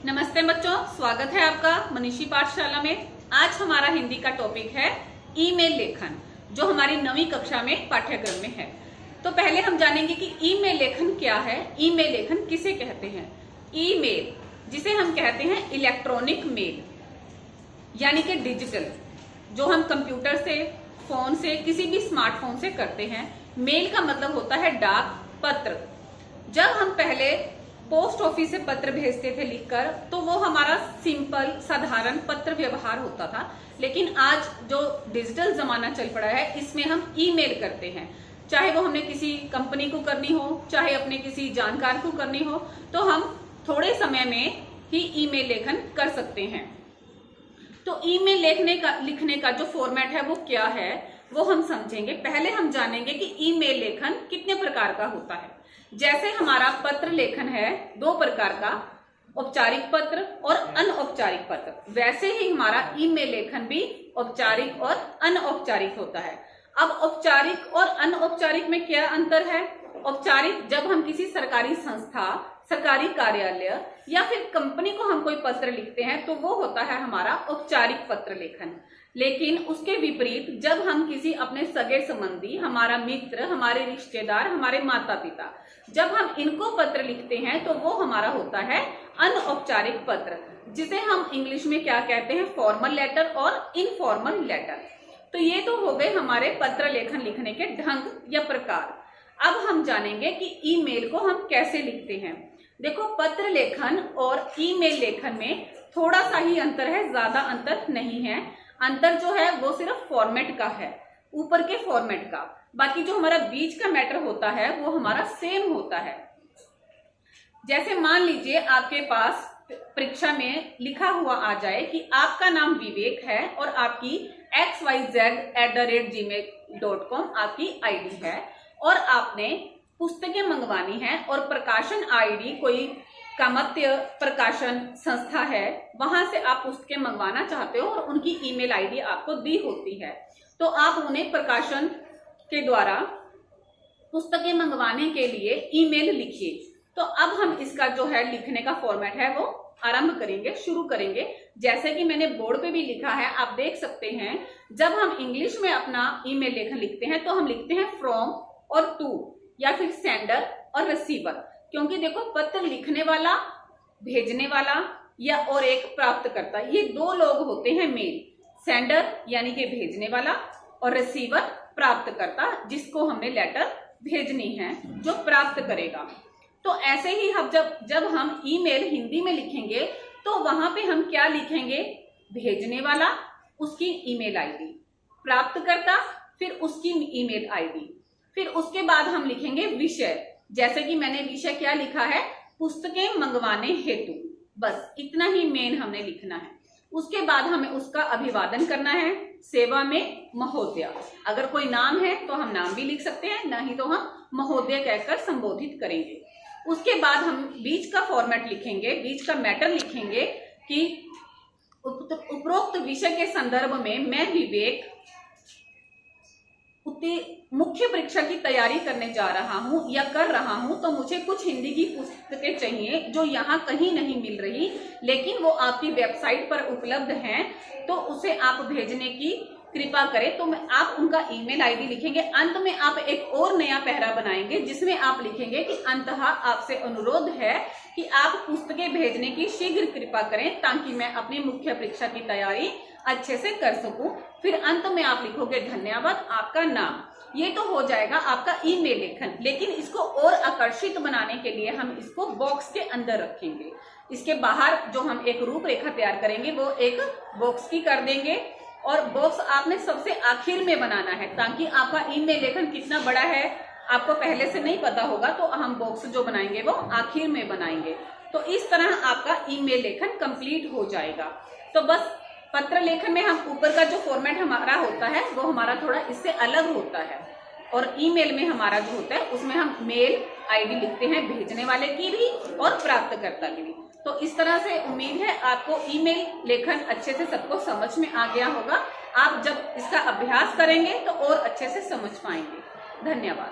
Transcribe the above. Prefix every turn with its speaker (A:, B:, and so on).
A: नमस्ते बच्चों, स्वागत है आपका मनीषी पाठशाला में। आज हमारा हिंदी का टॉपिक है ईमेल लेखन, जो हमारी 9वीं कक्षा में पाठ्यक्रम में है। तो पहले हम जानेंगे कि ईमेल लेखन क्या है, ईमेल लेखन किसे कहते हैं। ईमेल, जिसे हम कहते हैं इलेक्ट्रॉनिक मेल, यानी कि डिजिटल, जो हम कंप्यूटर से, फोन से, किसी भी स्मार्टफोन से करते हैं। मेल का मतलब होता है डाक पत्र। जब हम पहले पोस्ट ऑफिस से पत्र भेजते थे लिखकर, तो वो हमारा सिंपल साधारण पत्र व्यवहार होता था। लेकिन आज जो डिजिटल जमाना चल पड़ा है, इसमें हम ईमेल करते हैं। चाहे वो हमने किसी कंपनी को करनी हो, चाहे अपने किसी जानकार को करनी हो, तो हम थोड़े समय में ही ईमेल लेखन कर सकते हैं। तो ईमेल लिखने का जो फॉर्मेट है वो क्या है, वो हम समझेंगे। पहले हम जानेंगे कि ईमेल लेखन कितने प्रकार का होता है। जैसे हमारा पत्र लेखन है 2 प्रकार का, औपचारिक पत्र और अनौपचारिक पत्र, वैसे ही हमारा ईमेल लेखन भी औपचारिक और अनौपचारिक होता है। अब औपचारिक और अनौपचारिक में क्या अंतर है? औपचारिक, जब हम किसी सरकारी संस्था, सरकारी कार्यालय या फिर कंपनी को हम कोई पत्र लिखते हैं, तो वो होता है हमारा औपचारिक पत्र लेखन। लेकिन उसके विपरीत जब हम किसी अपने सगे संबंधी, हमारा मित्र, हमारे रिश्तेदार, हमारे माता पिता, जब हम इनको पत्र लिखते हैं, तो वो हमारा होता है अनौपचारिक पत्र, जिसे हम इंग्लिश में क्या कहते हैं, फॉर्मल लेटर और इनफॉर्मल लेटर। तो ये तो हो गए हमारे पत्र लेखन लिखने के ढंग या प्रकार। अब हम जानेंगे कि ईमेल को हम कैसे लिखते हैं। देखो, पत्र लेखन और ईमेल लेखन में थोड़ा सा ही अंतर है, ज्यादा अंतर नहीं है। अंतर जो है वो सिर्फ फॉर्मेट का है, ऊपर के फॉर्मेट का। बाकी जो हमारा बीच का मैटर होता है वो हमारा सेम होता है। जैसे मान लीजिए आपके पास परीक्षा में लिखा हुआ आ जाए कि आपका नाम विवेक है और आपकी xyz@gmail.com आपकी आईडी है, और आपने पुस्तकें मंगवानी है और प्रकाशन आईडी कोई कामत्य प्रकाशन संस्था है, वहां से आप पुस्तकें मंगवाना चाहते हो और उनकी ईमेल आईडी आपको दी होती है, तो आप उन्हें प्रकाशन के द्वारा पुस्तकें मंगवाने के लिए ईमेल लिखिए। तो अब हम इसका जो है लिखने का फॉर्मेट है वो आरंभ करेंगे, शुरू करेंगे। जैसे कि मैंने बोर्ड पे भी लिखा है, आप देख सकते हैं। जब हम इंग्लिश में अपना ईमेल लेखन लिखते हैं तो हम लिखते हैं फ्रॉम और टू, या फिर सेंडर और रिसीवर। क्योंकि देखो, पत्र लिखने वाला, भेजने वाला या और एक प्राप्तकर्ता, ये 2 लोग होते हैं मेल। सेंडर यानी कि भेजने वाला, और रिसीवर प्राप्तकर्ता, जिसको हमने लेटर भेजनी है, जो प्राप्त करेगा। तो ऐसे ही हम जब हम ईमेल हिंदी में लिखेंगे, तो वहां पे हम क्या लिखेंगे? भेजने वाला, उसकी ईमेल आईडी, प्राप्तकर्ता, फिर उसकी ईमेल आईडी, फिर उसके बाद हम लिखेंगे विषय। जैसे कि मैंने विषय क्या लिखा है, पुस्तकें मंगवाने हेतु। बस इतना ही मेन हमने लिखना है। उसके बाद हमें उसका अभिवादन करना है, सेवा में महोदय। अगर कोई नाम है तो हम नाम भी लिख सकते हैं, नहीं तो हम महोदय कहकर संबोधित करेंगे। उसके बाद हम बीच का फॉर्मेट लिखेंगे, बीच का मैटर लिखेंगे कि उपरोक्त विषय के संदर्भ में मैं विवेक मुख्य परीक्षा की तैयारी करने जा रहा हूं या कर रहा हूं, तो मुझे कुछ हिंदी की पुस्तकें चाहिए जो यहाँ कहीं नहीं मिल रही, लेकिन वो आपकी वेबसाइट पर उपलब्ध हैं, तो उसे आप भेजने की कृपा करें। तो आप उनका ईमेल आईडी लिखेंगे। अंत में आप एक और नया पहरा बनाएंगे, जिसमें आप लिखेंगे कि अंततः आपसे अनुरोध है कि आप पुस्तकें भेजने की शीघ्र कृपा करें, ताकि मैं अपनी मुख्य परीक्षा की तैयारी अच्छे से कर सकूं। फिर अंत में आप लिखोगे धन्यवाद, आपका नाम। ये तो हो जाएगा आपका ईमेल लेखन। लेकिन इसको और आकर्षित बनाने के लिए हम इसको बॉक्स के अंदर रखेंगे। इसके बाहर जो हम एक रूपरेखा तैयार करेंगे, वो एक बॉक्स की कर देंगे, और बॉक्स आपने सबसे आखिर में बनाना है, ताकि आपका ईमेल लेखन कितना बड़ा है आपको पहले से नहीं पता होगा, तो हम बॉक्स जो बनाएंगे वो आखिर में बनाएंगे। तो इस तरह आपका ईमेल लेखन कंप्लीट हो जाएगा। तो बस पत्र लेखन में हम ऊपर का जो फॉर्मेट हमारा होता है वो हमारा थोड़ा इससे अलग होता है, और ईमेल में हमारा जो होता है उसमें हम मेल आईडी लिखते हैं, भेजने वाले की भी और प्राप्तकर्ता की भी। तो इस तरह से उम्मीद है आपको ईमेल लेखन अच्छे से सबको समझ में आ गया होगा। आप जब इसका अभ्यास करेंगे तो और अच्छे से समझ पाएंगे। धन्यवाद।